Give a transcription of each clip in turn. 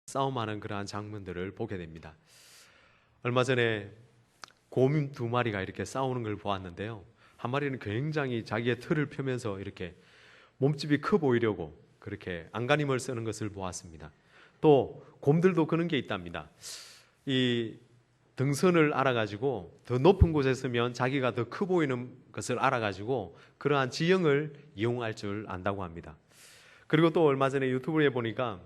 싸움하는 그러한 장면들을 보게 됩니다. 얼마 전에 곰 두 마리가 이렇게 싸우는 걸 보았는데요. 한 마리는 굉장히 자기의 털을 펴면서 이렇게 몸집이 커 보이려고 그렇게 안간힘을 쓰는 것을 보았습니다. 또 곰들도 그런 게 있답니다. 이 등선을 알아가지고 더 높은 곳에 서면 자기가 더 커 보이는 것을 알아가지고 그러한 지형을 이용할 줄 안다고 합니다. 그리고 또 얼마 전에 유튜브에 보니까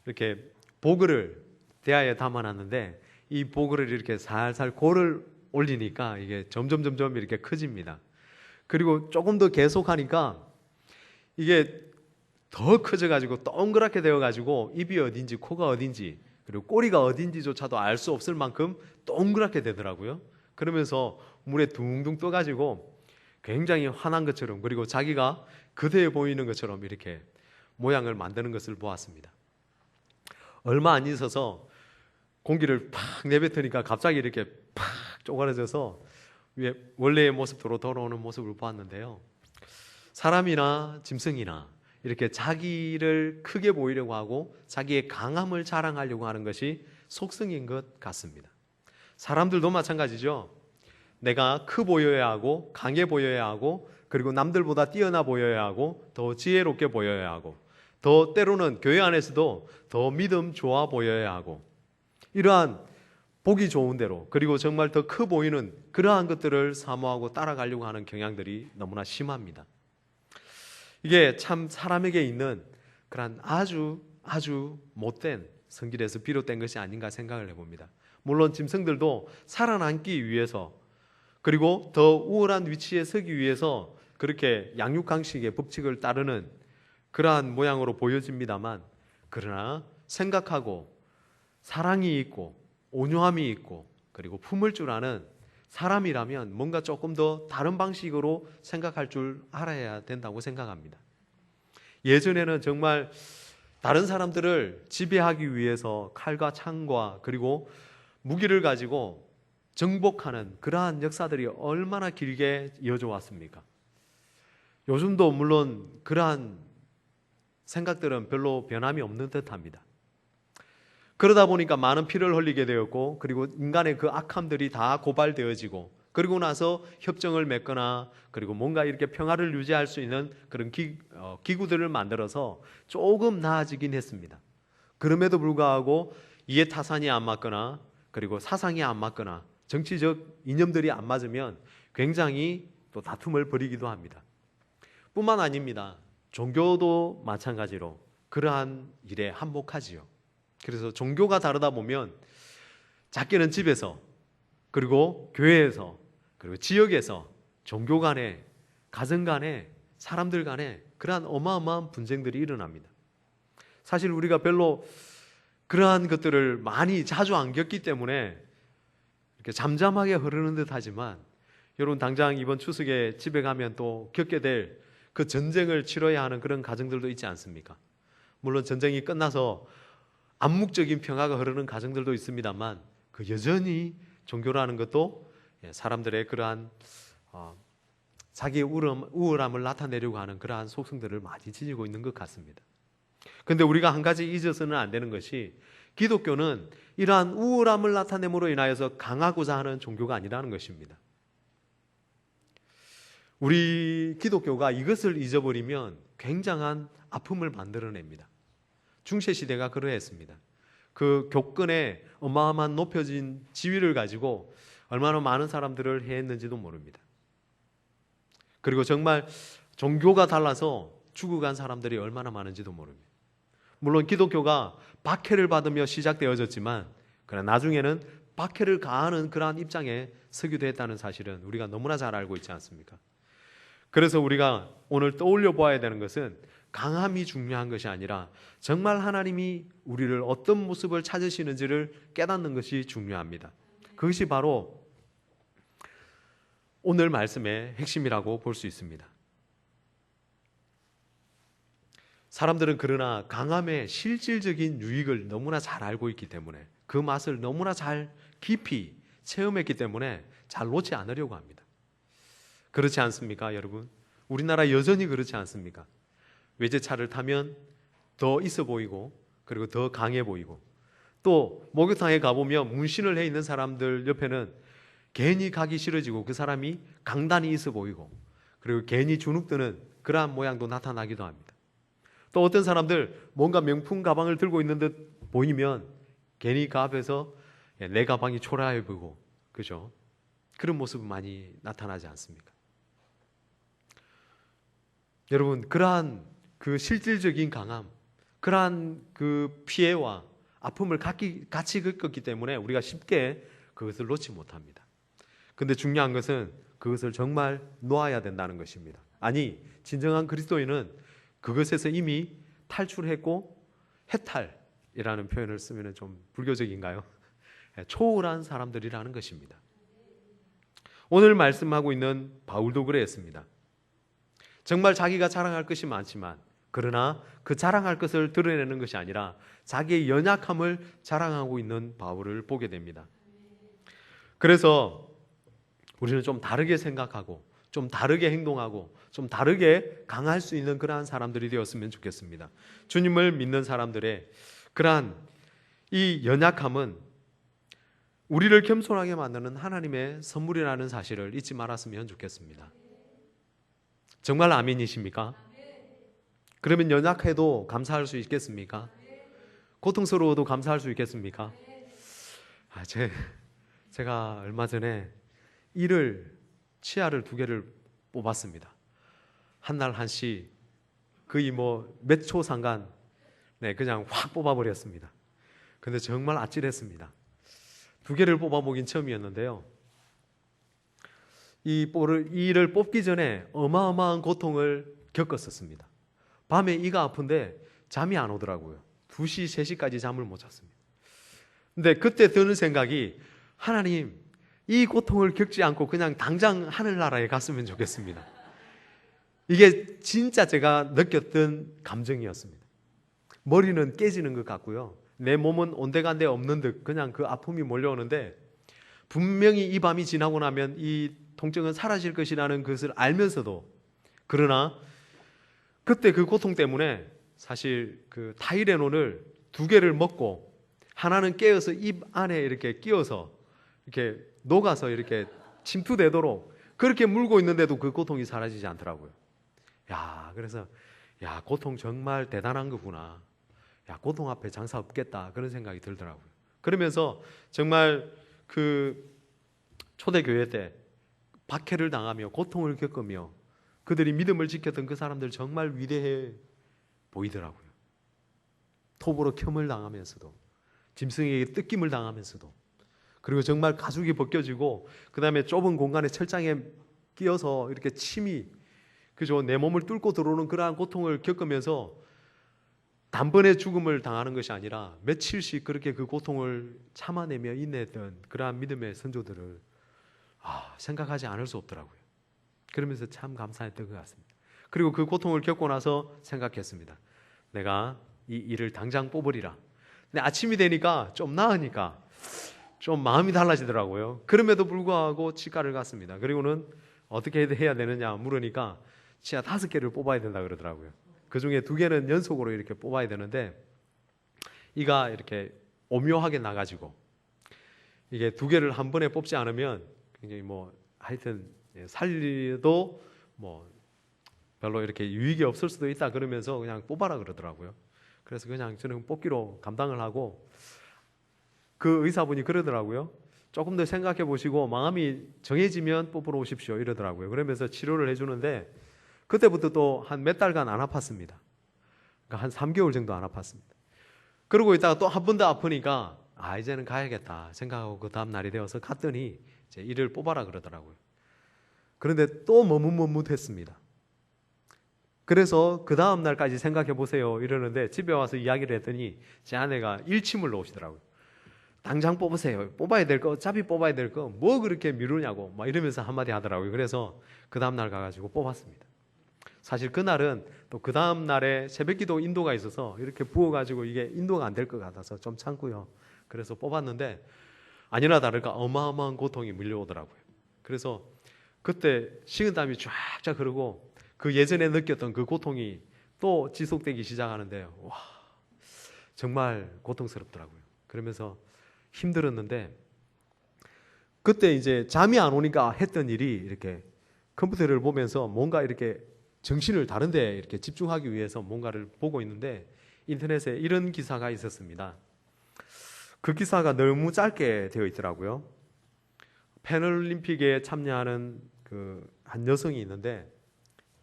이렇게 보글을 대야에 담아놨는데 이 보글을 이렇게 살살 골을 올리니까 이게 점점 이렇게 커집니다. 그리고 조금 더 계속하니까 이게 더 커져가지고 동그랗게 되어가지고 입이 어딘지 코가 어딘지 그리고 꼬리가 어딘지조차도 알 수 없을 만큼 동그랗게 되더라고요. 그러면서 물에 둥둥 떠가지고 굉장히 화난 것처럼 그리고 자기가 거대해 보이는 것처럼 이렇게 모양을 만드는 것을 보았습니다. 얼마 안 있어서 공기를 팍 내뱉으니까 갑자기 이렇게 팍 쪼그라져서 원래의 모습으로 돌아오는 모습을 보았는데요. 사람이나 짐승이나 이렇게 자기를 크게 보이려고 하고 자기의 강함을 자랑하려고 하는 것이 속성인 것 같습니다. 사람들도 마찬가지죠. 내가 커 보여야 하고 강해 보여야 하고 그리고 남들보다 뛰어나 보여야 하고 더 지혜롭게 보여야 하고 더 때로는 교회 안에서도 더 믿음 좋아 보여야 하고 이러한 보기 좋은 대로 그리고 정말 더 커 보이는 그러한 것들을 사모하고 따라가려고 하는 경향들이 너무나 심합니다. 이게 참 사람에게 있는 그런 아주 못된 성질에서 비롯된 것이 아닌가 생각을 해봅니다. 물론 짐승들도 살아남기 위해서 그리고 더 우월한 위치에 서기 위해서 그렇게 양육강식의 법칙을 따르는 그러한 모양으로 보여집니다만 그러나 생각하고 사랑이 있고 온유함이 있고 그리고 품을 줄 아는 사람이라면 뭔가 조금 더 다른 방식으로 생각할 줄 알아야 된다고 생각합니다. 예전에는 정말 다른 사람들을 지배하기 위해서 칼과 창과 그리고 무기를 가지고 정복하는 그러한 역사들이 얼마나 길게 이어져 왔습니까? 요즘도 물론 그러한 생각들은 별로 변함이 없는 듯합니다. 그러다 보니까 많은 피를 흘리게 되었고 그리고 인간의 그 악함들이 다 고발되어지고 그리고 나서 협정을 맺거나 그리고 뭔가 이렇게 평화를 유지할 수 있는 그런 기구들을 만들어서 조금 나아지긴 했습니다. 그럼에도 불구하고 이해 타산이 안 맞거나 그리고 사상이 안 맞거나 정치적 이념들이 안 맞으면 굉장히 또 다툼을 벌이기도 합니다. 뿐만 아닙니다. 종교도 마찬가지로 그러한 일에 한몫하지요. 그래서 종교가 다르다 보면 작게는 집에서 그리고 교회에서 그리고 지역에서 종교 간에 가정 간에 사람들 간에 그러한 어마어마한 분쟁들이 일어납니다. 사실 우리가 별로 그러한 것들을 많이 자주 안 겪기 때문에 이렇게 잠잠하게 흐르는 듯 하지만 여러분 당장 이번 추석에 집에 가면 또 겪게 될 그 전쟁을 치러야 하는 그런 가정들도 있지 않습니까? 물론 전쟁이 끝나서 암묵적인 평화가 흐르는 가정들도 있습니다만 그 여전히 종교라는 것도 사람들의 그러한 자기의 우월함을 나타내려고 하는 그러한 속성들을 많이 지니고 있는 것 같습니다. 그런데 우리가 한 가지 잊어서는 안 되는 것이 기독교는 이러한 우월함을 나타냄으로 인하여서 강하고자 하는 종교가 아니라는 것입니다. 우리 기독교가 이것을 잊어버리면 굉장한 아픔을 만들어냅니다. 중세시대가 그러했습니다. 그 교권에 어마어마한 높여진 지위를 가지고 얼마나 많은 사람들을 해했는지도 모릅니다. 그리고 정말 종교가 달라서 죽어간 사람들이 얼마나 많은지도 모릅니다. 물론 기독교가 박해를 받으며 시작되어졌지만 그러나 나중에는 박해를 가하는 그러한 입장에 서기도 했다는 사실은 우리가 너무나 잘 알고 있지 않습니까? 그래서 우리가 오늘 떠올려 보아야 되는 것은 강함이 중요한 것이 아니라 정말 하나님이 우리를 어떤 모습을 찾으시는지를 깨닫는 것이 중요합니다. 그것이 바로 오늘 말씀의 핵심이라고 볼 수 있습니다. 사람들은 그러나 강함의 실질적인 유익을 너무나 잘 알고 있기 때문에 그 맛을 너무나 잘 깊이 체험했기 때문에 잘 놓지 않으려고 합니다. 그렇지 않습니까, 여러분? 우리나라 여전히 그렇지 않습니까? 외제차를 타면 더 있어 보이고 그리고 더 강해 보이고, 또 목욕탕에 가보면 문신을 해 있는 사람들 옆에는 괜히 가기 싫어지고 그 사람이 강단이 있어 보이고, 그리고 괜히 주눅드는 그러한 모양도 나타나기도 합니다. 또 어떤 사람들 뭔가 명품 가방을 들고 있는 듯 보이면 괜히 그 앞에서 내 가방이 초라해 보이고, 그죠? 그런 모습은 많이 나타나지 않습니까? 여러분, 그러한 그 실질적인 강함, 그러한 그 피해와 아픔을 같이 겪었기 때문에 우리가 쉽게 그것을 놓지 못합니다. 근데 중요한 것은 그것을 정말 놓아야 된다는 것입니다. 아니, 진정한 그리스도인은 그것에서 이미 탈출했고, 해탈이라는 표현을 쓰면 좀 불교적인가요? 초월한 사람들이라는 것입니다. 오늘 말씀하고 있는 바울도 그랬습니다. 정말 자기가 자랑할 것이 많지만, 그러나 그 자랑할 것을 드러내는 것이 아니라 자기의 연약함을 자랑하고 있는 바울을 보게 됩니다. 그래서 우리는 좀 다르게 생각하고, 좀 다르게 행동하고, 좀 다르게 강할 수 있는 그러한 사람들이 되었으면 좋겠습니다. 주님을 믿는 사람들의 그러한 이 연약함은 우리를 겸손하게 만드는 하나님의 선물이라는 사실을 잊지 말았으면 좋겠습니다. 정말 아멘이십니까? 그러면 연약해도 감사할 수 있겠습니까? 고통스러워도 감사할 수 있겠습니까? 제가 얼마 전에 치아를 2개를 뽑았습니다. 한 날 한씩 거의 몇 초 상간 그냥 확 뽑아버렸습니다. 근데 정말 아찔했습니다. 2개를 뽑아보긴 처음이었는데요. 이를 뽑기 전에 어마어마한 고통을 겪었었습니다. 밤에 이가 아픈데 잠이 안 오더라고요. 2시, 3시까지 잠을 못 잤습니다. 근데 그때 드는 생각이, 하나님, 이 고통을 겪지 않고 그냥 당장 하늘나라에 갔으면 좋겠습니다. 이게 진짜 제가 느꼈던 감정이었습니다. 머리는 깨지는 것 같고요. 내 몸은 온데간데 없는 듯 그냥 그 아픔이 몰려오는데, 분명히 이 밤이 지나고 나면 이 통증은 사라질 것이라는 것을 알면서도, 그러나 그때 그 고통 때문에 사실 그 타이레놀을 2개를 먹고 하나는 깨어서 입 안에 이렇게 끼어서 이렇게 녹아서 이렇게 침투되도록 그렇게 물고 있는데도 그 고통이 사라지지 않더라고요. 그래서 고통 정말 대단한 거구나. 고통 앞에 장사 없겠다, 그런 생각이 들더라고요. 그러면서 정말 그 초대교회 때 박해를 당하며 고통을 겪으며 그들이 믿음을 지켰던 그 사람들 정말 위대해 보이더라고요. 톱으로 켬을 당하면서도, 짐승에게 뜯김을 당하면서도, 그리고 정말 가죽이 벗겨지고 그 다음에 좁은 공간에 철장에 끼어서 이렇게 침이 내 몸을 뚫고 들어오는 그러한 고통을 겪으면서 단번에 죽음을 당하는 것이 아니라 며칠씩 그렇게 그 고통을 참아내며 인내했던 그러한 믿음의 선조들을 생각하지 않을 수 없더라고요. 그러면서 참 감사했던 것 같습니다. 그리고 그 고통을 겪고 나서 생각했습니다. 내가 이 일을 당장 뽑으리라. 근데 아침이 되니까 좀 나으니까 좀 마음이 달라지더라고요. 그럼에도 불구하고 치과를 갔습니다. 그리고는 어떻게 해야 되느냐 물으니까 치아 5개를 뽑아야 된다 그러더라고요. 그 중에 2개는 연속으로 이렇게 뽑아야 되는데, 이가 이렇게 오묘하게 나가지고 이게 2개를 한 번에 뽑지 않으면 굉장히 하여튼 살리도 별로 이렇게 유익이 없을 수도 있다 그러면서 그냥 뽑아라 그러더라고요. 그래서 그냥 저는 뽑기로 감당을 하고, 그 의사분이 그러더라고요. 조금 더 생각해 보시고 마음이 정해지면 뽑으러 오십시오 이러더라고요. 그러면서 치료를 해주는데, 그때부터 또 한 몇 달간 안 아팠습니다. 그러니까 한 3개월 정도 안 아팠습니다. 그러고 있다가 또 한 번 더 아프니까 이제는 가야겠다 생각하고 그 다음 날이 되어서 갔더니 이제 이를 뽑아라 그러더라고요. 그런데 또 머뭇머뭇했습니다. 그래서 그 다음 날까지 생각해 보세요 이러는데, 집에 와서 이야기를 했더니 제 아내가 일침을 놓으시더라고요. 당장 뽑으세요. 뽑아야 될 거, 어차피 뽑아야 될 거 뭐 그렇게 미루냐고 막 이러면서 한마디 하더라고요. 그래서 그 다음 날 가가지고 뽑았습니다. 사실 그날은 또 그 다음 날에 새벽기도 인도가 있어서 이렇게 부어가지고 이게 인도가 안 될 것 같아서 좀 참고요. 그래서 뽑았는데 아니나 다를까 어마어마한 고통이 밀려오더라고요. 그래서 그때 식은땀이 쫙쫙 흐르고 그 예전에 느꼈던 그 고통이 또 지속되기 시작하는데요. 정말 고통스럽더라고요. 그러면서 힘들었는데 그때 이제 잠이 안 오니까 했던 일이 이렇게 컴퓨터를 보면서 뭔가 이렇게 정신을 다른 데 이렇게 집중하기 위해서 뭔가를 보고 있는데 인터넷에 이런 기사가 있었습니다. 그 기사가 너무 짧게 되어 있더라고요. 패럴림픽에 참여하는 그 한 여성이 있는데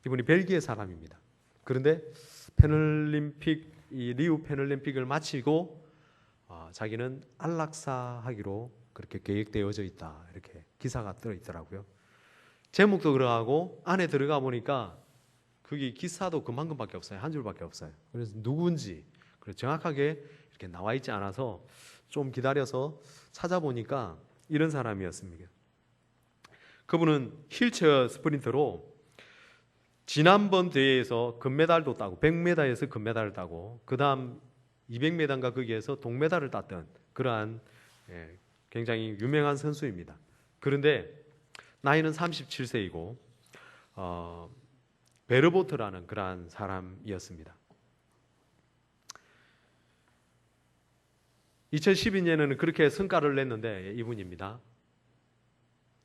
이분이 벨기에 사람입니다. 그런데 이 리우 패럴림픽을 마치고 자기는 안락사 하기로 그렇게 계획되어져 있다. 이렇게 기사가 들어 있더라고요. 제목도 그러하고 안에 들어가 보니까 거기 기사도 그만큼밖에 없어요. 한 줄밖에 없어요. 그래서 누군지 정확하게 이렇게 나와 있지 않아서 좀 기다려서 찾아보니까 이런 사람이었습니다. 그분은 휠체어 스프린터로 지난번 대회에서 금메달도 따고 100m에서 금메달을 따고 그 다음 200m인가 거기에서 동메달을 땄던 그러한 굉장히 유명한 선수입니다. 그런데 나이는 37세이고 베르보트라는 그러한 사람이었습니다. 2012년에는 그렇게 성과를 냈는데 이분입니다.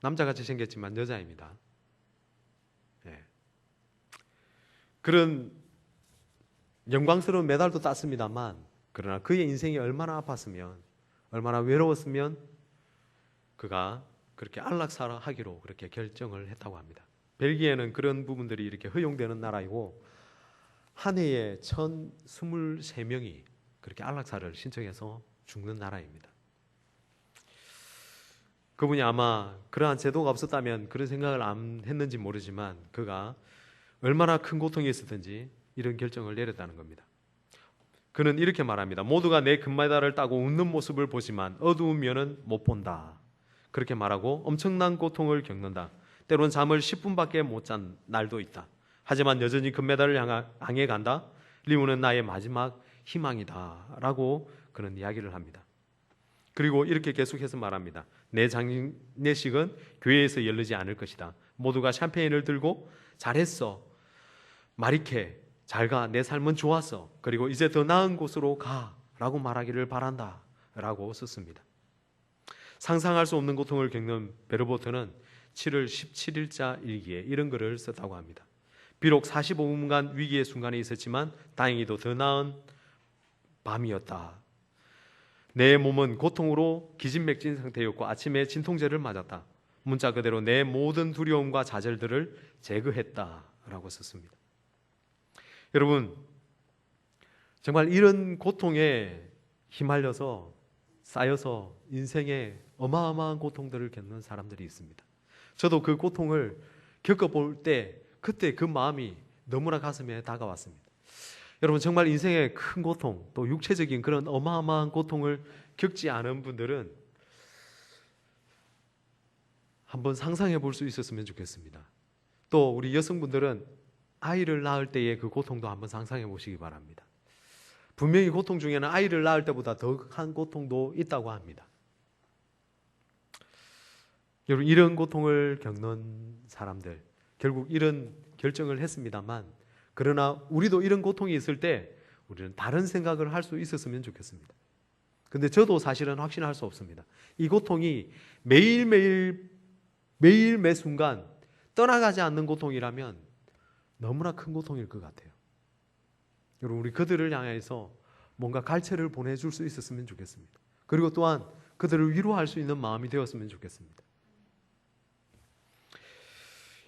남자같이 생겼지만 여자입니다. 그런 영광스러운 메달도 땄습니다만 그러나 그의 인생이 얼마나 아팠으면 얼마나 외로웠으면 그가 그렇게 안락사를 하기로 그렇게 결정을 했다고 합니다. 벨기에는 그런 부분들이 이렇게 허용되는 나라이고 한 해에 1,023명이 그렇게 안락사를 신청해서 죽는 나라입니다. 그분이 아마 그러한 제도가 없었다면 그런 생각을 안 했는지 모르지만 그가 얼마나 큰 고통이 있었든지 이런 결정을 내렸다는 겁니다. 그는 이렇게 말합니다. 모두가 내 금메달을 따고 웃는 모습을 보지만 어두우면은 못 본다. 그렇게 말하고 엄청난 고통을 겪는다. 때론 잠을 10분밖에 못 잔 날도 있다. 하지만 여전히 금메달을 향해 간다. 리우는 나의 마지막 희망이다. 라고 그는 이야기를 합니다. 그리고 이렇게 계속해서 말합니다. 내 장례식은 교회에서 열리지 않을 것이다. 모두가 샴페인을 들고 잘했어. 마리케 잘가. 내 삶은 좋았어. 그리고 이제 더 나은 곳으로 가. 라고 말하기를 바란다. 라고 썼습니다. 상상할 수 없는 고통을 겪는 베르보트는 7월 17일자 일기에 이런 글을 썼다고 합니다. 비록 45분간 위기의 순간이 있었지만 다행히도 더 나은 밤이었다. 내 몸은 고통으로 기진맥진 상태였고 아침에 진통제를 맞았다. 문자 그대로 내 모든 두려움과 좌절들을 제거했다라고 썼습니다. 여러분, 정말 이런 고통에 휘말려서 쌓여서 인생에 어마어마한 고통들을 겪는 사람들이 있습니다. 저도 그 고통을 겪어볼 때 그때 그 마음이 너무나 가슴에 다가왔습니다. 여러분, 정말 인생의 큰 고통, 또 육체적인 그런 어마어마한 고통을 겪지 않은 분들은 한번 상상해 볼 수 있었으면 좋겠습니다. 또 우리 여성분들은 아이를 낳을 때의 그 고통도 한번 상상해 보시기 바랍니다. 분명히 고통 중에는 아이를 낳을 때보다 더 큰 고통도 있다고 합니다. 여러분, 이런 고통을 겪는 사람들, 결국 이런 결정을 했습니다만, 그러나 우리도 이런 고통이 있을 때 우리는 다른 생각을 할 수 있었으면 좋겠습니다. 근데 저도 사실은 확신할 수 없습니다. 이 고통이 매일매일 매 순간 떠나가지 않는 고통이라면 너무나 큰 고통일 것 같아요. 여러분, 우리 그들을 향해서 뭔가 갈채를 보내줄 수 있었으면 좋겠습니다. 그리고 또한 그들을 위로할 수 있는 마음이 되었으면 좋겠습니다.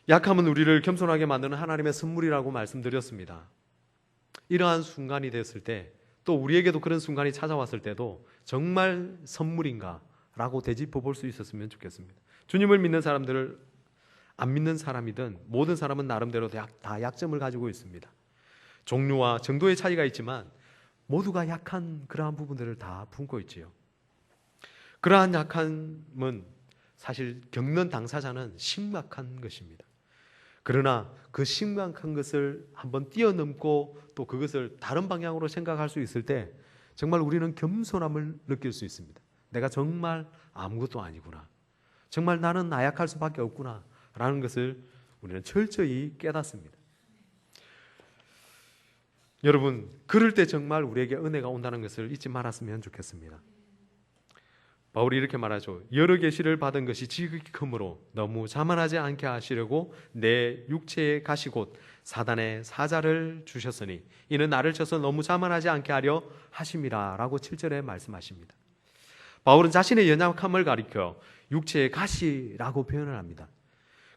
약함은 우리를 겸손하게 만드는 하나님의 선물이라고 말씀드렸습니다. 이러한 순간이 됐을 때, 또 우리에게도 그런 순간이 찾아왔을 때도 정말 선물인가? 라고 되짚어 볼 수 있었으면 좋겠습니다. 주님을 믿는 사람들을 안 믿는 사람이든 모든 사람은 나름대로 다 약점을 가지고 있습니다. 종류와 정도의 차이가 있지만 모두가 약한 그러한 부분들을 다 품고 있지요. 그러한 약함은 사실 겪는 당사자는 심각한 것입니다. 그러나 그 심각한 것을 한번 뛰어넘고 또 그것을 다른 방향으로 생각할 수 있을 때 정말 우리는 겸손함을 느낄 수 있습니다. 내가 정말 아무것도 아니구나. 정말 나는 나약할 수밖에 없구나. 라는 것을 우리는 철저히 깨닫습니다. 여러분, 그럴 때 정말 우리에게 은혜가 온다는 것을 잊지 말았으면 좋겠습니다. 바울이 이렇게 말하죠. 여러 계시를 받은 것이 지극히 크므로 너무 자만하지 않게 하시려고 내 육체에 가시 곧 사단의 사자를 주셨으니 이는 나를 쳐서 너무 자만하지 않게 하려 하심이라 라고 7절에 말씀하십니다. 바울은 자신의 연약함을 가리켜 육체의 가시라고 표현을 합니다.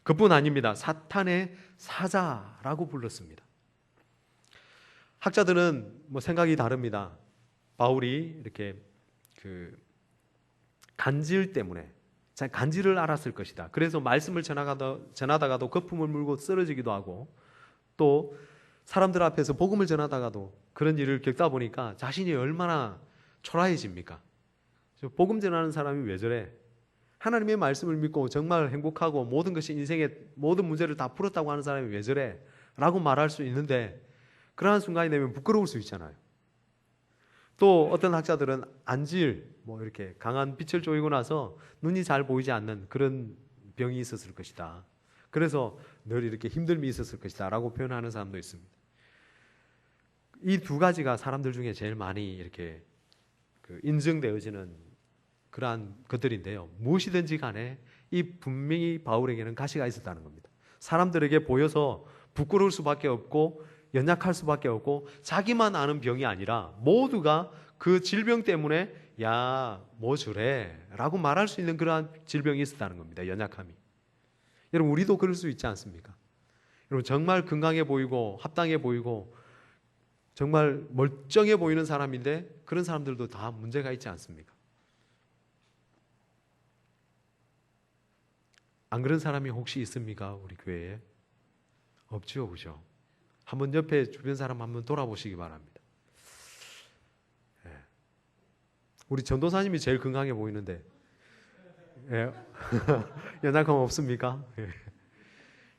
그뿐 아닙니다. 사탄의 사자라고 불렀습니다. 학자들은 생각이 다릅니다. 바울이 이렇게 간질 때문에 간질을 알았을 것이다. 그래서 말씀을 전하다가도 거품을 물고 쓰러지기도 하고 또 사람들 앞에서 복음을 전하다가도 그런 일을 겪다 보니까 자신이 얼마나 초라해집니까? 복음 전하는 사람이 왜 저래? 하나님의 말씀을 믿고 정말 행복하고 모든 것이 인생의 모든 문제를 다 풀었다고 하는 사람이 왜 저래? 라고 말할 수 있는데 그러한 순간이 되면 부끄러울 수 있잖아요. 또 어떤 학자들은 안질, 이렇게 강한 빛을 쬐고 나서 눈이 잘 보이지 않는 그런 병이 있었을 것이다. 그래서 늘 이렇게 힘듦이 있었을 것이다 라고 표현하는 사람도 있습니다. 이 두 가지가 사람들 중에 제일 많이 이렇게 인정되어지는 그러한 것들인데요. 무엇이든지 간에 이 분명히 바울에게는 가시가 있었다는 겁니다. 사람들에게 보여서 부끄러울 수밖에 없고 연약할 수밖에 없고 자기만 아는 병이 아니라 모두가 그 질병 때문에 야, 뭐 저래 라고 말할 수 있는 그러한 질병이 있었다는 겁니다. 연약함이. 여러분, 우리도 그럴 수 있지 않습니까? 여러분, 정말 건강해 보이고 합당해 보이고 정말 멀쩡해 보이는 사람인데 그런 사람들도 다 문제가 있지 않습니까? 안 그런 사람이 혹시 있습니까? 우리 교회에? 없죠, 그죠? 한번 옆에 주변 사람 한번 돌아보시기 바랍니다. 예. 우리 전도사님이 제일 건강해 보이는데 예. 연약함 없습니까?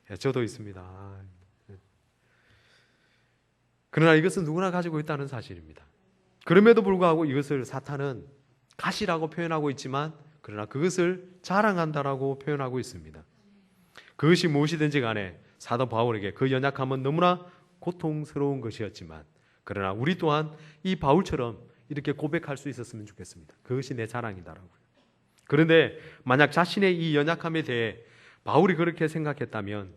예. 저도 있습니다. 그러나 이것은 누구나 가지고 있다는 사실입니다. 그럼에도 불구하고 이것을 사탄은 가시라고 표현하고 있지만 그러나 그것을 자랑한다라고 표현하고 있습니다. 그것이 무엇이든지 간에 사도 바울에게 그 연약함은 너무나 고통스러운 것이었지만 그러나 우리 또한 이 바울처럼 이렇게 고백할 수 있었으면 좋겠습니다. 그것이 내 자랑이다라고요. 그런데 만약 자신의 이 연약함에 대해 바울이 그렇게 생각했다면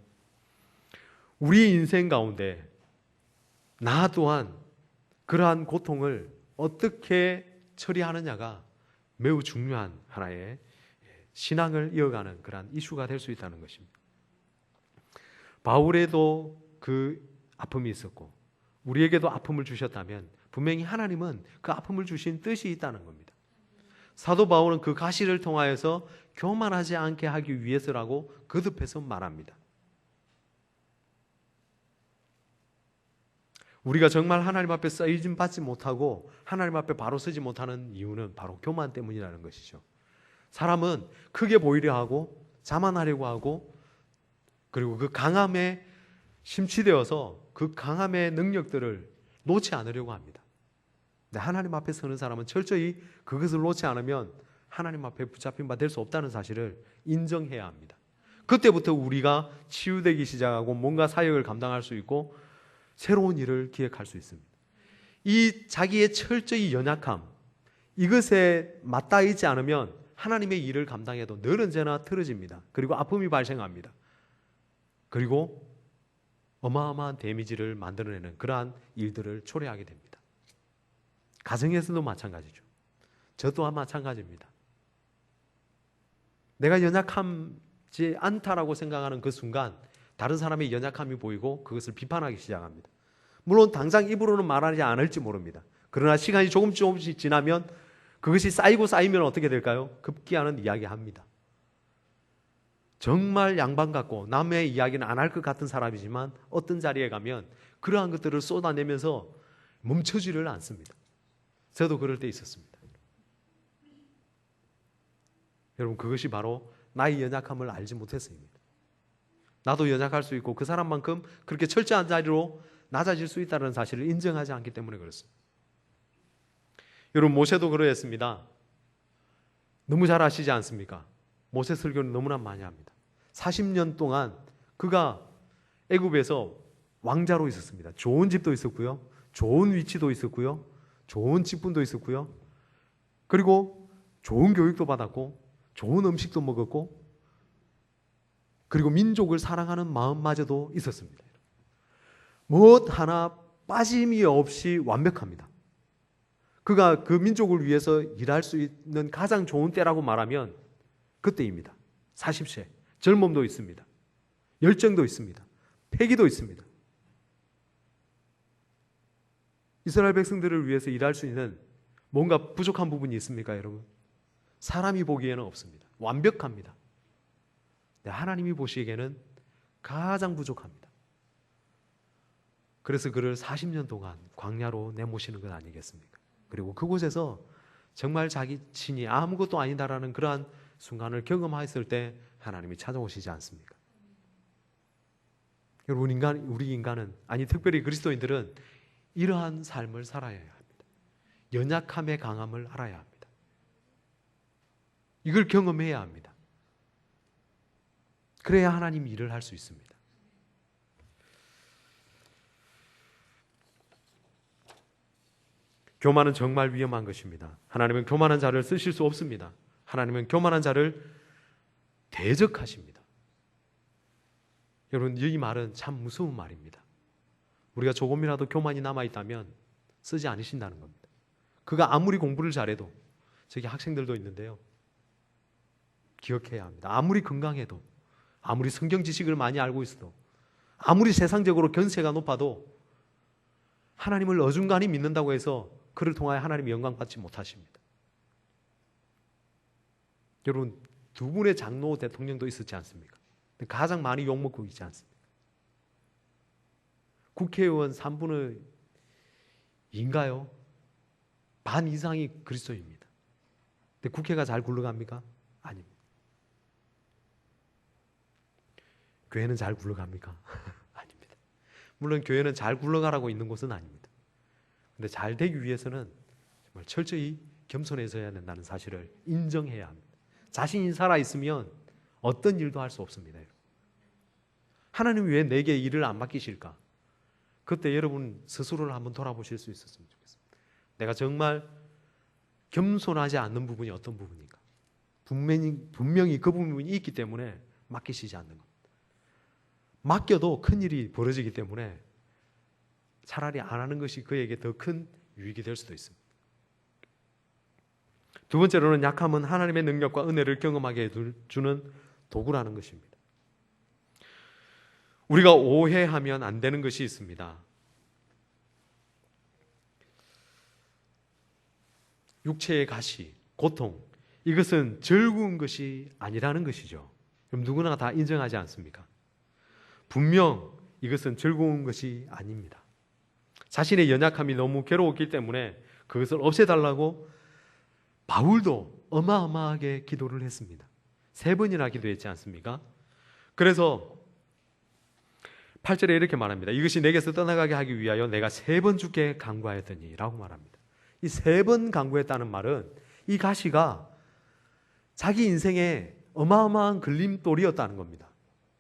우리 인생 가운데 나 또한 그러한 고통을 어떻게 처리하느냐가 매우 중요한 하나의 신앙을 이어가는 그러한 이슈가 될 수 있다는 것입니다. 바울에도 그 아픔이 있었고 우리에게도 아픔을 주셨다면 분명히 하나님은 그 아픔을 주신 뜻이 있다는 겁니다. 사도 바울은 그 가시를 통하여서 교만하지 않게 하기 위해서라고 거듭해서 말합니다. 우리가 정말 하나님 앞에 쓰임 받지 못하고 하나님 앞에 바로 서지 못하는 이유는 바로 교만 때문이라는 것이죠. 사람은 크게 보이려 하고 자만하려고 하고 그리고 그 강함에 심취되어서 그 강함의 능력들을 놓지 않으려고 합니다. 근데 하나님 앞에 서는 사람은 철저히 그것을 놓지 않으면 하나님 앞에 붙잡힌 바 될 수 없다는 사실을 인정해야 합니다. 그때부터 우리가 치유되기 시작하고 뭔가 사역을 감당할 수 있고 새로운 일을 기획할 수 있습니다. 이 자기의 철저히 연약함, 이것에 맞닿아 있지 않으면 하나님의 일을 감당해도 늘 언제나 틀어집니다. 그리고 아픔이 발생합니다. 그리고 어마어마한 데미지를 만들어내는 그러한 일들을 초래하게 됩니다. 가정에서도 마찬가지죠. 저 또한 마찬가지입니다. 내가 연약하지 않다라고 생각하는 그 순간 다른 사람의 연약함이 보이고 그것을 비판하기 시작합니다. 물론 당장 입으로는 말하지 않을지 모릅니다. 그러나 시간이 조금씩 지나면 그것이 쌓이면 어떻게 될까요? 급기야는 이야기합니다. 정말 양반 같고 남의 이야기는 안 할 것 같은 사람이지만 어떤 자리에 가면 그러한 것들을 쏟아내면서 멈춰지를 않습니다. 저도 그럴 때 있었습니다. 여러분, 그것이 바로 나의 연약함을 알지 못했습니다. 나도 연약할 수 있고 그 사람만큼 그렇게 철저한 자리로 낮아질 수 있다는 사실을 인정하지 않기 때문에 그렇습니다. 여러분, 모세도 그러했습니다. 너무 잘 아시지 않습니까? 모세 설교는 너무나 많이 합니다. 40년 동안 그가 애굽에서 왕자로 있었습니다. 좋은 집도 있었고요. 좋은 위치도 있었고요. 좋은 직분도 있었고요. 그리고 좋은 교육도 받았고 좋은 음식도 먹었고 그리고 민족을 사랑하는 마음마저도 있었습니다. 무엇 하나 빠짐이 없이 완벽합니다. 그가 그 민족을 위해서 일할 수 있는 가장 좋은 때라고 말하면 그때입니다. 40세. 젊음도 있습니다. 열정도 있습니다. 패기도 있습니다. 이스라엘 백성들을 위해서 일할 수 있는 뭔가 부족한 부분이 있습니까, 여러분? 사람이 보기에는 없습니다. 완벽합니다. 하나님이 보시기에는 가장 부족합니다. 그래서 그를 40년 동안 광야로 내모시는 것 아니겠습니까? 그리고 그곳에서 정말 자기 친히 아무것도 아니다라는 그러한 순간을 경험했을 때 하나님이 찾아오시지 않습니까? 여러분, 우리 인간은, 아니 특별히 그리스도인들은 이러한 삶을 살아야 합니다. 연약함의 강함을 알아야 합니다. 이걸 경험해야 합니다. 그래야 하나님이 일을 할 수 있습니다. 교만은 정말 위험한 것입니다. 하나님은 교만한 자를 쓰실 수 없습니다. 하나님은 교만한 자를 대적하십니다. 여러분, 이 말은 참 무서운 말입니다. 우리가 조금이라도 교만이 남아있다면 쓰지 않으신다는 겁니다. 그가 아무리 공부를 잘해도, 저기 학생들도 있는데요, 기억해야 합니다. 아무리 건강해도, 아무리 성경 지식을 많이 알고 있어도, 아무리 세상적으로 견세가 높아도 하나님을 어중간히 믿는다고 해서 그를 통하여 하나님이 영광 받지 못하십니다. 여러분, 두 분의 장로 대통령도 있었지 않습니까? 가장 많이 욕먹고 있지 않습니까? 국회의원 3분의 2인가요? 반 이상이 그리스도입니다. 근데 국회가 잘 굴러갑니까? 아닙니다. 교회는 잘 굴러갑니까? 아닙니다. 물론 교회는 잘 굴러가라고 있는 곳은 아닙니다. 근데 잘 되기 위해서는 정말 철저히 겸손해져야 된다는 사실을 인정해야 합니다. 자신이 살아있으면 어떤 일도 할 수 없습니다. 하나님 왜 내게 일을 안 맡기실까? 그때 여러분 스스로를 한번 돌아보실 수 있었으면 좋겠습니다. 내가 정말 겸손하지 않는 부분이 어떤 부분인가? 분명히 그 부분이 있기 때문에 맡기시지 않는 겁니다. 맡겨도 큰일이 벌어지기 때문에 차라리 안 하는 것이 그에게 더 큰 유익이 될 수도 있습니다. 두 번째로는 약함은 하나님의 능력과 은혜를 경험하게 해주는 도구라는 것입니다. 우리가 오해하면 안 되는 것이 있습니다. 육체의 가시, 고통, 이것은 즐거운 것이 아니라는 것이죠. 그럼 누구나 다 인정하지 않습니까? 분명 이것은 즐거운 것이 아닙니다. 자신의 연약함이 너무 괴로웠기 때문에 그것을 없애달라고 바울도 어마어마하게 기도를 했습니다. 3번이나 기도했지 않습니까? 그래서 8절에 이렇게 말합니다. 이것이 내게서 떠나가게 하기 위하여 내가 3번 주께 간구하였더니 라고 말합니다. 이 3번 간구했다는 말은 이 가시가 자기 인생에 어마어마한 걸림돌이었다는 겁니다.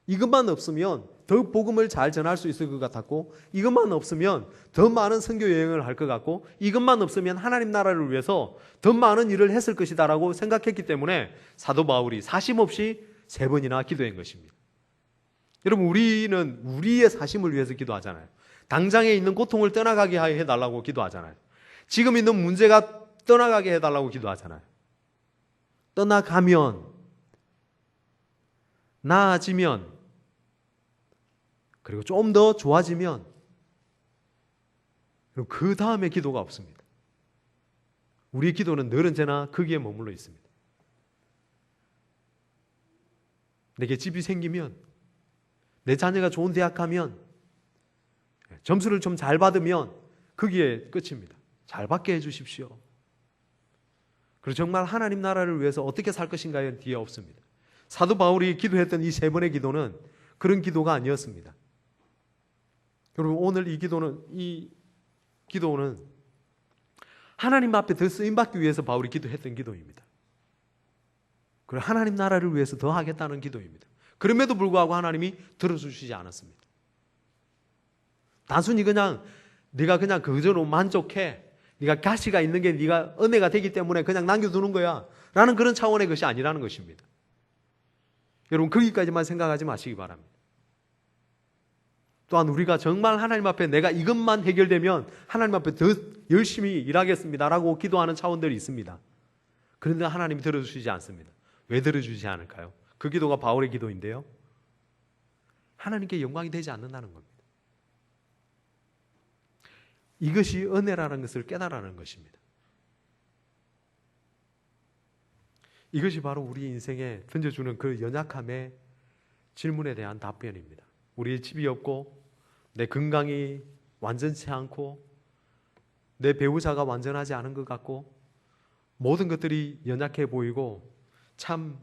이것만 없으면 더 복음을 잘 전할 수 있을 것 같았고, 이것만 없으면 더 많은 선교 여행을 할 것 같고, 이것만 없으면 하나님 나라를 위해서 더 많은 일을 했을 것이다 라고 생각했기 때문에 사도 바울이 사심없이 3번이나 기도한 것입니다. 여러분, 우리는 우리의 사심을 위해서 기도하잖아요. 당장에 있는 고통을 떠나가게 해달라고 기도하잖아요. 지금 있는 문제가 떠나가게 해달라고 기도하잖아요. 떠나가면, 나아지면, 그리고 좀 더 좋아지면, 그 다음에 기도가 없습니다. 우리의 기도는 늘 언제나 거기에 머물러 있습니다. 내게 집이 생기면, 내 자녀가 좋은 대학 가면, 점수를 좀 잘 받으면 거기에 끝입니다. 잘 받게 해주십시오. 그리고 정말 하나님 나라를 위해서 어떻게 살 것인가에 뒤에 없습니다. 사도 바울이 기도했던 이 3번의 기도는 그런 기도가 아니었습니다. 여러분, 오늘 이 기도는 하나님 앞에 더 쓰임받기 위해서 바울이 기도했던 기도입니다. 그리고 하나님 나라를 위해서 더 하겠다는 기도입니다. 그럼에도 불구하고 하나님이 들어주시지 않았습니다. 단순히 그냥 네가 그냥 그저로 만족해. 네가 가시가 있는 게 네가 은혜가 되기 때문에 그냥 남겨두는 거야 라는 그런 차원의 것이 아니라는 것입니다. 여러분 거기까지만 생각하지 마시기 바랍니다. 또한 우리가 정말 하나님 앞에 내가 이것만 해결되면 하나님 앞에 더 열심히 일하겠습니다 라고 기도하는 차원들이 있습니다. 그런데 하나님이 들어주시지 않습니다. 왜 들어주지 않을까요? 그 기도가 바울의 기도인데요, 하나님께 영광이 되지 않는다는 겁니다. 이것이 은혜라는 것을 깨달아라는 것입니다. 이것이 바로 우리 인생에 던져주는 그 연약함의 질문에 대한 답변입니다. 우리의 집이 없고 내 건강이 완전치 않고 내 배우자가 완전하지 않은 것 같고 모든 것들이 연약해 보이고 참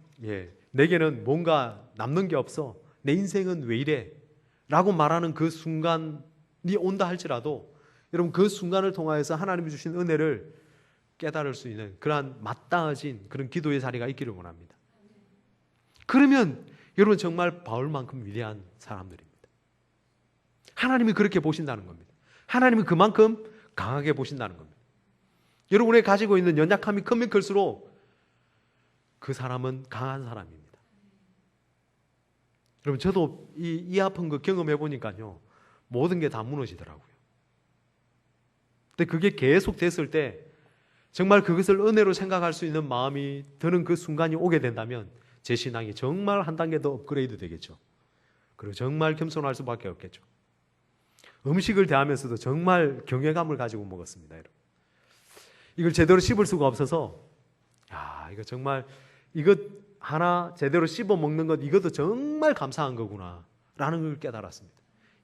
내게는 뭔가 남는 게 없어, 내 인생은 왜 이래 라고 말하는 그 순간이 온다 할지라도 여러분 그 순간을 통하여서 하나님이 주신 은혜를 깨달을 수 있는 그러한 마땅해진 그런 기도의 자리가 있기를 원합니다. 그러면 여러분 정말 바울만큼 위대한 사람들입니다. 하나님이 그렇게 보신다는 겁니다. 하나님이 그만큼 강하게 보신다는 겁니다. 여러분이 가지고 있는 연약함이 크면 클수록 그 사람은 강한 사람입니다. 여러분 저도 이 아픈 거 경험해 보니까요, 모든 게 다 무너지더라고요. 근데 그게 계속 됐을 때 정말 그것을 은혜로 생각할 수 있는 마음이 드는 그 순간이 오게 된다면 제 신앙이 정말 한 단계 더 업그레이드 되겠죠. 그리고 정말 겸손할 수밖에 없겠죠. 음식을 대하면서도 정말 경외감을 가지고 먹었습니다. 여러분. 이걸 제대로 씹을 수가 없어서 이거 정말 이것 하나 제대로 씹어 먹는 것 이것도 정말 감사한 거구나 라는 걸 깨달았습니다.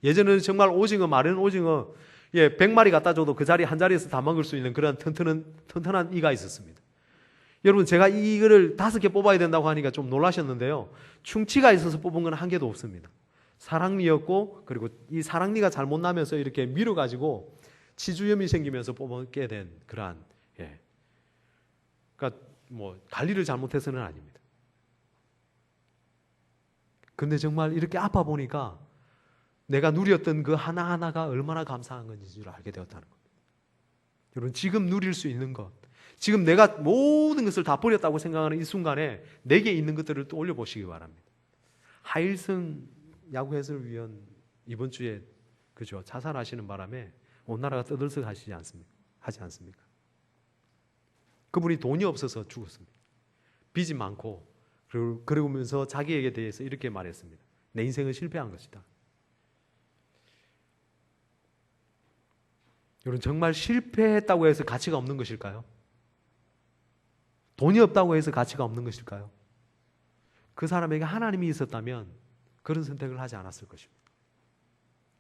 예전에는 정말 오징어, 마른 오징어 100마리 갖다 줘도 그 자리 한 자리에서 다 먹을 수 있는 그런 튼튼한 이가 있었습니다. 여러분 제가 이거를 5개 뽑아야 된다고 하니까 좀 놀라셨는데요, 충치가 있어서 뽑은 건 한 개도 없습니다. 사랑니였고, 그리고 이 사랑니가 잘못 나면서 이렇게 밀어가지고 치주염이 생기면서 뽑게 된 그러한, 그러니까 뭐 관리를 잘못해서는 아닙니다. 근데 정말 이렇게 아파 보니까 내가 누렸던 그 하나하나가 얼마나 감사한 건지를 알게 되었다는 겁니다. 여러분 지금 누릴 수 있는 것, 지금 내가 모든 것을 다 버렸다고 생각하는 이 순간에 내게 있는 것들을 또 올려보시기 바랍니다. 하일성 야구 해설위원 이번 주에 그죠 자살하시는 바람에 온 나라가 떠들썩하지 않습니까? 그분이 돈이 없어서 죽었습니다. 빚이 많고 그러면서 자기에게 대해서 이렇게 말했습니다. 내 인생은 실패한 것이다. 여러분 정말 실패했다고 해서 가치가 없는 것일까요? 돈이 없다고 해서 가치가 없는 것일까요? 그 사람에게 하나님이 있었다면 그런 선택을 하지 않았을 것입니다.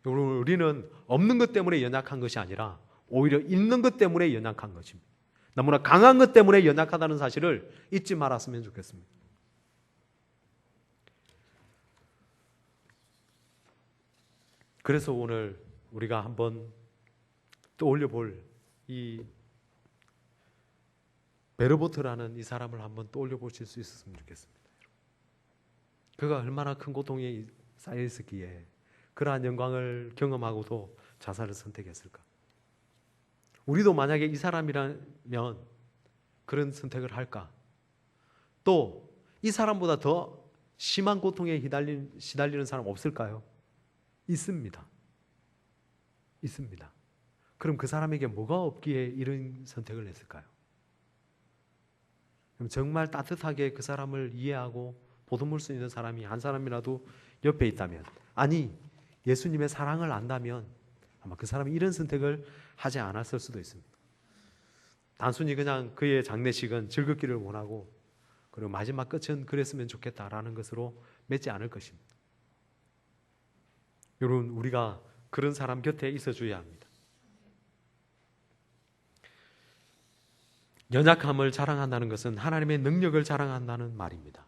여러분 우리는 없는 것 때문에 연약한 것이 아니라 오히려 있는 것 때문에 연약한 것입니다. 너무나 강한 것 때문에 연약하다는 사실을 잊지 말았으면 좋겠습니다. 그래서 오늘 우리가 한번 떠올려 볼 이 베르보트라는 이 사람을 한번 떠올려 보실 수 있었으면 좋겠습니다. 그가 얼마나 큰 고통에 쌓여 있었기에 그러한 영광을 경험하고도 자살을 선택했을까? 우리도 만약에 이 사람이라면 그런 선택을 할까? 또 이 사람보다 더 심한 고통에 시달리는 사람 없을까요? 있습니다. 있습니다. 그럼 그 사람에게 뭐가 없기에 이런 선택을 했을까요? 그럼 정말 따뜻하게 그 사람을 이해하고 보듬을 수 있는 사람이 한 사람이라도 옆에 있다면, 아니 예수님의 사랑을 안다면 아마 그 사람이 이런 선택을 하지 않았을 수도 있습니다. 단순히 그냥 그의 장례식은 즐겁기를 원하고 그리고 마지막 끝은 그랬으면 좋겠다라는 것으로 맺지 않을 것입니다. 여러분 우리가 그런 사람 곁에 있어줘야 합니다. 연약함을 자랑한다는 것은 하나님의 능력을 자랑한다는 말입니다.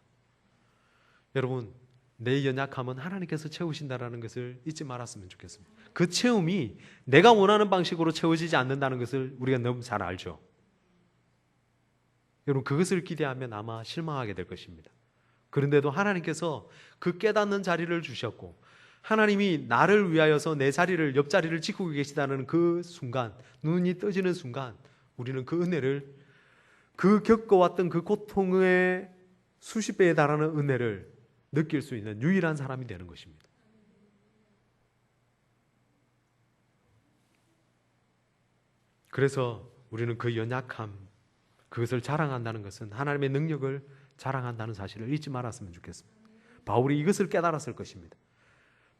여러분 내 연약함은 하나님께서 채우신다는 것을 잊지 말았으면 좋겠습니다. 그 채움이 내가 원하는 방식으로 채워지지 않는다는 것을 우리가 너무 잘 알죠. 여러분 그것을 기대하면 아마 실망하게 될 것입니다. 그런데도 하나님께서 그 깨닫는 자리를 주셨고 하나님이 나를 위하여서 내 자리를, 옆자리를 지키고 계시다는 그 순간, 눈이 떠지는 순간 우리는 그 은혜를, 그 겪어왔던 그 고통의 수십 배에 달하는 은혜를 느낄 수 있는 유일한 사람이 되는 것입니다. 그래서 우리는 그 연약함, 그것을 자랑한다는 것은 하나님의 능력을 자랑한다는 사실을 잊지 말았으면 좋겠습니다. 바울이 이것을 깨달았을 것입니다.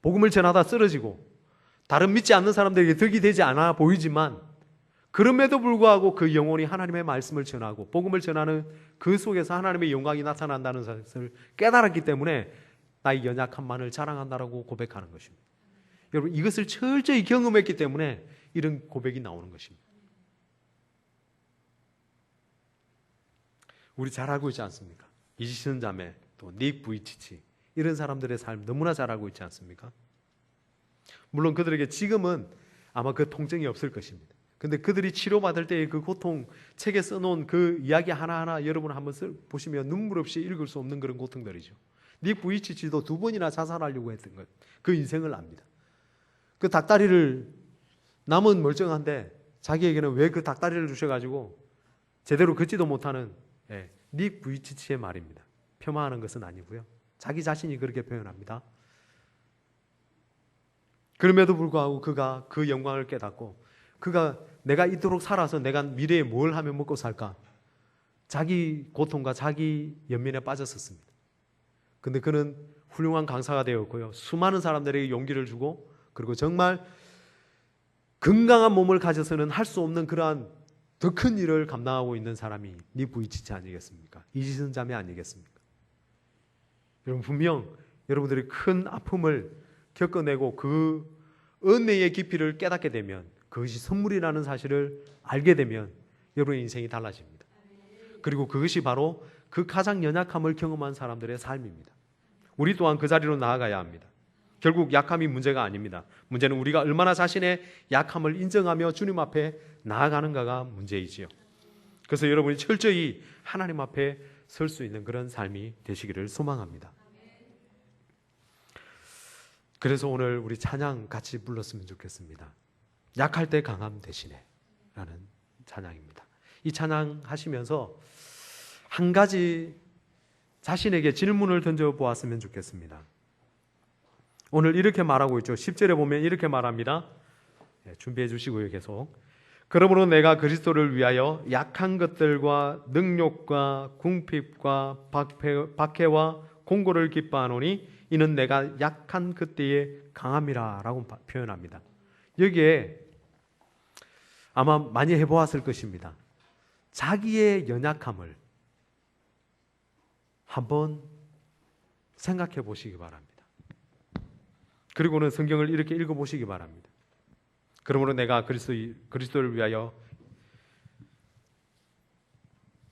복음을 전하다 쓰러지고 다른 믿지 않는 사람들에게 덕이 되지 않아 보이지만 그럼에도 불구하고 그 영혼이 하나님의 말씀을 전하고 복음을 전하는 그 속에서 하나님의 영광이 나타난다는 것을 깨달았기 때문에 나의 연약함만을 자랑한다라고 고백하는 것입니다. 여러분, 이것을 철저히 경험했기 때문에 이런 고백이 나오는 것입니다. 우리 잘 알고 있지 않습니까? 이지선 자매, 또 닉 부이치치, 이런 사람들의 삶 너무나 잘 알고 있지 않습니까? 물론 그들에게 지금은 아마 그 통증이 없을 것입니다. 근데 그들이 치료받을 때의 그 고통, 책에 써놓은 그 이야기 하나하나 여러분 한번 보시면 눈물 없이 읽을 수 없는 그런 고통들이죠. 닉 부이치치도 2번이나 자살하려고 했던 것, 그 인생을 압니다. 그 닭다리를, 남은 멀쩡한데 자기에게는 왜 그 닭다리를 주셔가지고 제대로 걷지도 못하는 닉 부이치치의 말입니다. 폄하하는 것은 아니고요. 자기 자신이 그렇게 표현합니다. 그럼에도 불구하고 그가 그 영광을 깨닫고 그가 내가 이토록 살아서 내가 미래에 뭘 하면 먹고 살까? 자기 고통과 자기 연민에 빠졌었습니다. 근데 그는 훌륭한 강사가 되었고요. 수많은 사람들에게 용기를 주고 그리고 정말 건강한 몸을 가져서는 할 수 없는 그러한 더 큰 일을 감당하고 있는 사람이 닉 부이치치 아니겠습니까? 이지선 자매 아니겠습니까? 여러분, 분명 여러분들이 큰 아픔을 겪어내고 그 은혜의 깊이를 깨닫게 되면, 그것이 선물이라는 사실을 알게 되면 여러분의 인생이 달라집니다. 그리고 그것이 바로 그 가장 연약함을 경험한 사람들의 삶입니다. 우리 또한 그 자리로 나아가야 합니다. 결국 약함이 문제가 아닙니다. 문제는 우리가 얼마나 자신의 약함을 인정하며 주님 앞에 나아가는가가 문제이지요. 그래서 여러분이 철저히 하나님 앞에 설 수 있는 그런 삶이 되시기를 소망합니다. 그래서 오늘 우리 찬양 같이 불렀으면 좋겠습니다. 약할 때 강함 대신에 라는 찬양입니다. 이 찬양 하시면서 한 가지 자신에게 질문을 던져보았으면 좋겠습니다. 오늘 이렇게 말하고 있죠. 10절에 보면 이렇게 말합니다. 준비해 주시고요, 계속. 그러므로 내가 그리스도를 위하여 약한 것들과 능욕과 궁핍과 박해와 공고를 기뻐하노니 이는 내가 약한 그때의 강함이라 라고 표현합니다. 여기에 아마 많이 해보았을 것입니다. 자기의 연약함을 한번 생각해 보시기 바랍니다. 그리고는 성경을 이렇게 읽어보시기 바랍니다. 그러므로 내가 그리스도를 위하여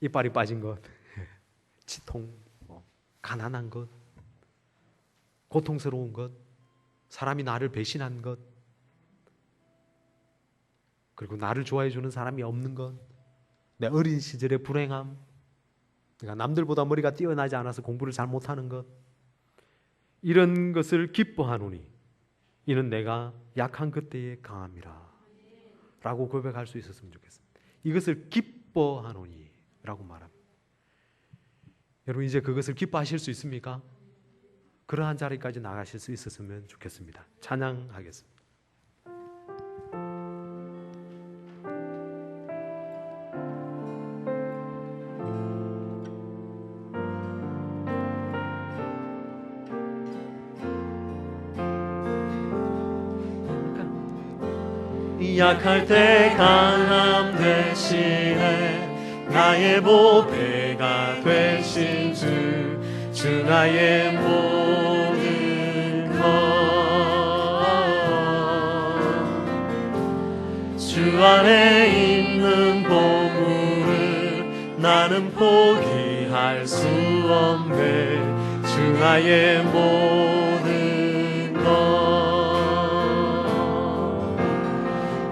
이빨이 빠진 것, 치통, 가난한 것, 고통스러운 것, 사람이 나를 배신한 것, 그리고 나를 좋아해 주는 사람이 없는 것, 내 어린 시절의 불행함, 내가 남들보다 머리가 뛰어나지 않아서 공부를 잘 못하는 것, 이런 것을 기뻐하노니 이는 내가 약한 그때의 강함이라 라고 고백할 수 있었으면 좋겠습니다. 이것을 기뻐하노니 라고 말합니다. 여러분, 이제 그것을 기뻐하실 수 있습니까? 그러한 자리까지 나가실 수 있었으면 좋겠습니다. 찬양하겠습니다. 약할 때 강함 대신에 나의 보배가 되신 주 나의 모든 것, 주 안에 있는 보물을 나는 포기할 수 없네. 주 나의 모든 것,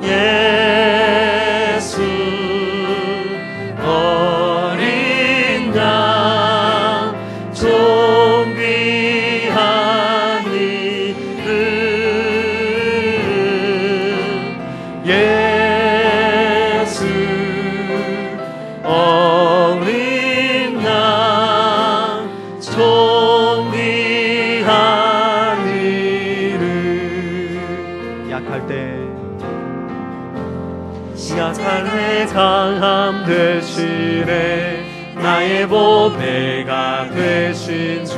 예수 어린 양 좀 귀한 이를 약할 때 강함 되시네 나의 보배가 되신 주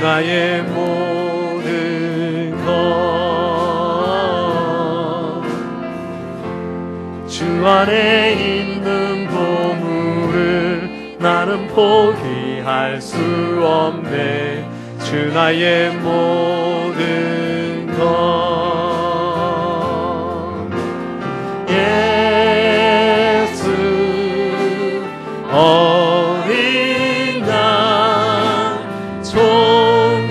나의 모든 것 주 안에 있는 보물을 나는 포기할 수 없네 주 나의 모든 것 예수 어린 양 존귀한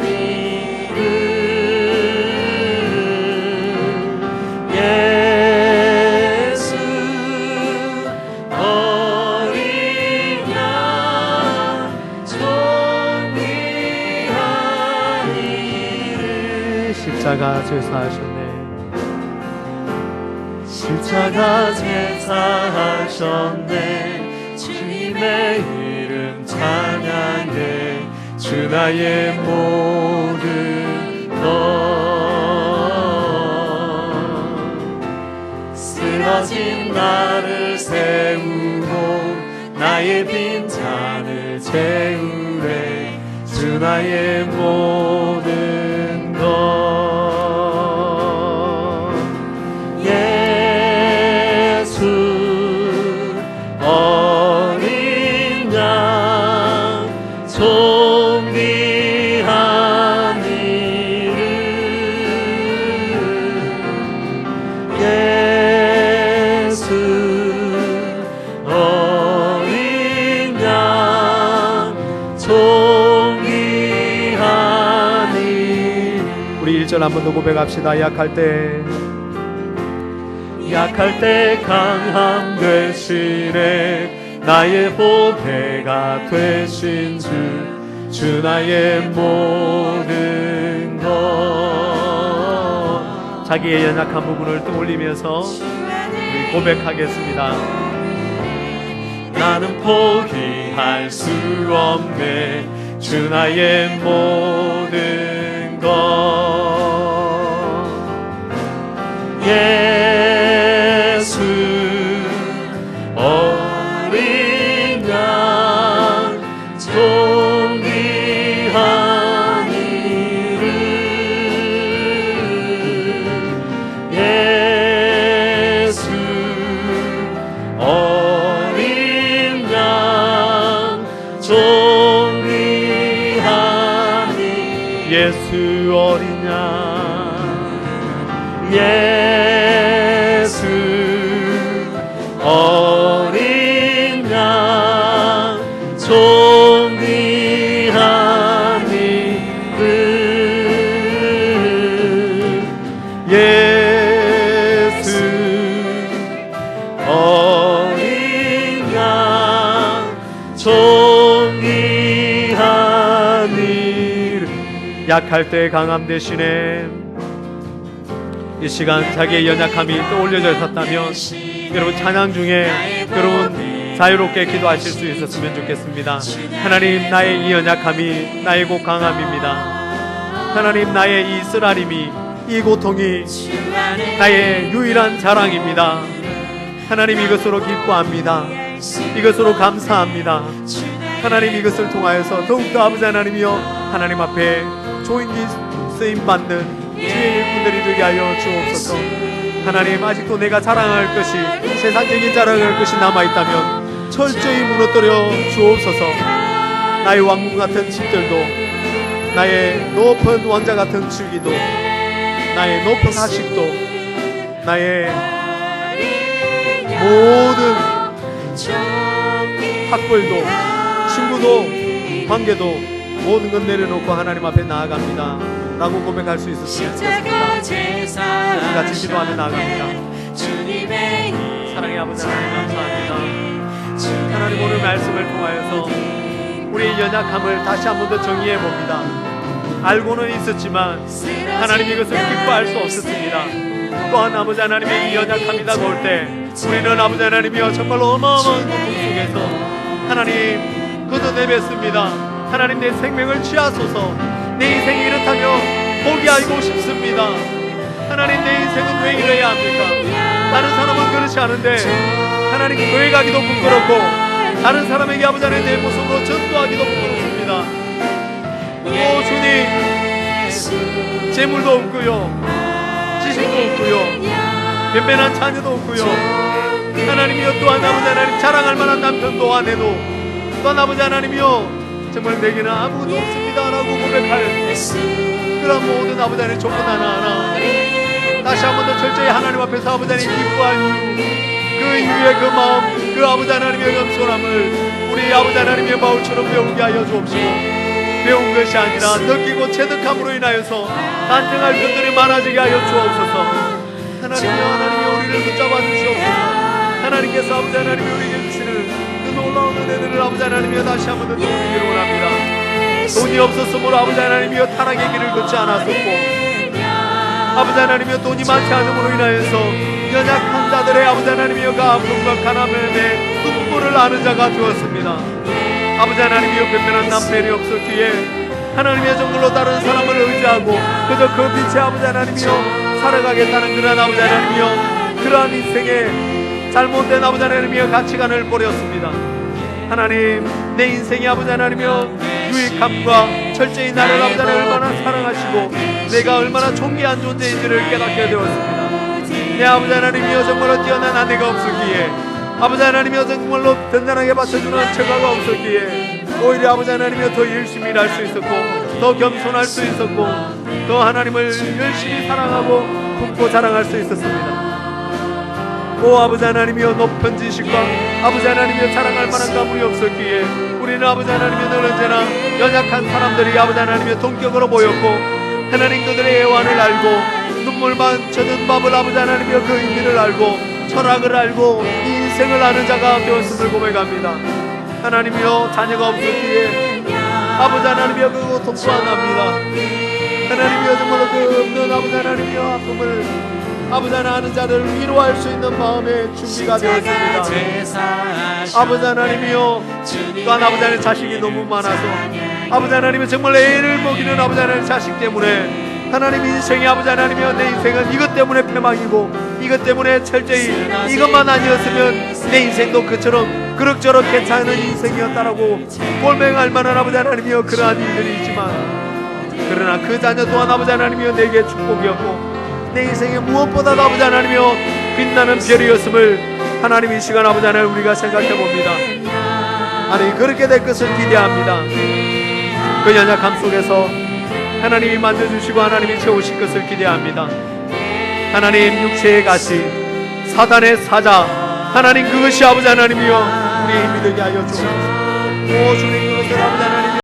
이름 예수 어린 양 존귀한 이름 십자가 제사하셨네 십자가 제사하셨네 주님의 이름 찬양해 주 나의 모든 것 쓰러진 나를 세우고 나의 빈잔을 채우래 주 나의 모든 것 어린 양 존귀한 이름 예수 어린 양 존귀한 이름 우리 1절 한 번 더 고백합시다. 약할 때 강함 되시네 나의 보배가 되신 주 나의 모든 것 자기의 연약한 부분을 떠올리면서 우리 고백하겠습니다. 나는 포기할 수 없네 주 나의 모든 것 예수 어린 양 존귀한 이름 예수 어린 양 존귀한 이름 예수 어린 양 예수 어린 양 존귀한 이름 예수 어린 양 존귀한 이름 약할 때 강함 대신에 이 시간 자기의 연약함이 떠올려져 있었다면 여러분 찬양 중에 여러분 자유롭게 기도하실 수 있었으면 좋겠습니다. 하나님 나의 이 연약함이 나의 곧 강함입니다. 하나님 나의 이 쓰라림이 이 고통이 나의 유일한 자랑입니다. 하나님 이것으로 기뻐합니다. 이것으로 감사합니다. 하나님 이것을 통하여서 더욱더 아버지 하나님이여 하나님 앞에 조인기 쓰임받는 주의 일꾼들이 되게 하여 주옵소서. 하나님 아직도 내가 자랑할 것이 세상적인 자랑할 것이 남아있다면 철저히 무너뜨려 주옵소서. 나의 왕궁 같은 집들도 나의 높은 왕자 같은 주기도 나의 높은 하식도 나의 모든 학벌도 친구도 관계도 모든 것 내려놓고 하나님 앞에 나아갑니다 라고 고백할 수 있었으면 좋겠습니다. 같이 기도하며 나아갑니다. 사랑의 아버지 하나님 감사합니다. 하나님 오늘 말씀을 통하여서 우리의 연약함을 다시 한 번 더 정의해 봅니다. 알고는 있었지만 하나님 이것을 기뻐할 수 없었습니다. 또한 아버지 하나님의 이 연약함이 다가올 때 우리는 아버지 하나님이여 정말로 어마어마한 고통 속에서 하나님 걷어내뱉습니다. 하나님 내 생명을 취하소서. 내 인생이 이렇다며 포기하고 싶습니다. 하나님, 내 인생은 왜 이래야 합니까? 다른 사람은 그렇지 않은데 하나님, 교회 가기도 부끄럽고 다른 사람에게 아버지 하나님 내 모습으로 전도하기도 부끄럽습니다. 오 주님, 재물도 없고요, 지식도 없고요, 변변한 자녀도 없고요, 하나님이여, 또한 아버지 하나님 자랑할 만한 남편도 아내도, 또한 아버지 하나님이여, 정말 내게는 아무것도 없습니다 라고 고백하였네. 그런 모든 아버지 하나님 조건 하나하나 다시 한 번 더 철저히 하나님 앞에서 아버지 하나님 기뻐할 이유, 그 이유의 그 마음, 그 아버지 하나님의 겸손함을 우리 아버지 하나님의 바울처럼 배우게 하여 주옵시고, 배운 것이 아니라 느끼고 체득함으로 인하여서 단정할 것들이 많아지게 하여 주옵소서. 하나님이여, 우리를 붙잡아 주시옵소서. 하나님께서 아버지 하나님이 우리에게 주시는 그 놀라운 은혜들을 아버지 하나님이여 다시 한 번 더 누리기를 원합니다. 돈이 없었으므로 아버지 하나님이여 타락의 길을 걷지 않았었고, 아버지 하나님이여 돈이 많지 않음으로 인하여서 연약한 자들의 아버지 하나님이여 그 아픔과 가난함에 눈물을 아는 자가 되었습니다. 아버지 하나님이여, 변변한 남편이 없었기에 하나님의 정글로 다른 사람을 의지하고 그저 그 빛에 아버지 하나님이여 살아가겠다는 그러한 아버지 하나님이여, 그러한 인생에 잘못된 아버지 하나님이여 가치관을 버렸습니다. 하나님, 내 인생이 아버지 하나님이여 유익함과 철저히 나를 아버지 하나님 얼마나 사랑하시고 내가 얼마나 존귀한 존재인지를 깨닫게 되었습니다. 내 아버지 하나님이여, 정말로 뛰어난 아내가 없었기에, 아버지 하나님이여 정말로 든든하게 받쳐주는 처가가 없었기에 오히려 아버지 하나님이여 더 열심히 일할 수 있었고, 더 겸손할 수 있었고, 더 하나님을 열심히 사랑하고 품고 자랑할 수 있었습니다. 오 아버지 하나님이여, 높은 지식과 아버지 하나님이여 자랑할 만한 가문이 없었기에 우리는 아버지 하나님이여 늘 언제나 연약한 사람들이 아버지 하나님이여 동격으로 모였고, 하나님 그들의 애환을 알고 눈물만 젖은 밥을 아버지 하나님이여 그 의미를 알고 철학을 알고 이 인생을 아는 자가 되었음을 고백합니다. 하나님이여, 자녀가 없었기에 아버지 하나님이여 그 고통 또한 납니다. 하나님이여, 정말로 그 없는 아버지 하나님이여 아픔을 아버지 하나 아는 자를 위로할 수 있는 마음의 준비가 되었습니다. 아버지 하나님이여, 또한 아버지 하나님 자식이 너무 많아서 아버지 하나님은 정말 애를 먹이는 아버지 하나님 자식 때문에 하나님 인생이 아버지 하나님이여, 내 인생은 이것 때문에 패망이고 이것 때문에 철저히 이것만 아니었으면 내 인생도 그처럼 그럭저럭 괜찮은 인생이었다라고 골맹할 만한 아버지 하나님이여 그러한 일들이 있지만, 그러나 그 자녀 또한 아버지 하나님이여 내게 축복이었고 내 인생에 무엇보다도 아버지 하나님이여 빛나는 별이었음을 하나님 이 시간 아버지 하나님 우리가 생각해 봅니다. 아니 그렇게 될 것을 기대합니다. 그 연약함 속에서 하나님이 만져주시고 하나님이 채우실 것을 기대합니다. 하나님, 육체의 가시, 사단의 사자, 하나님 그것이 아버지 하나님이여 우리의 힘이 되게 하여 주옵소서. 오 주님, 그것을 아버지 하나님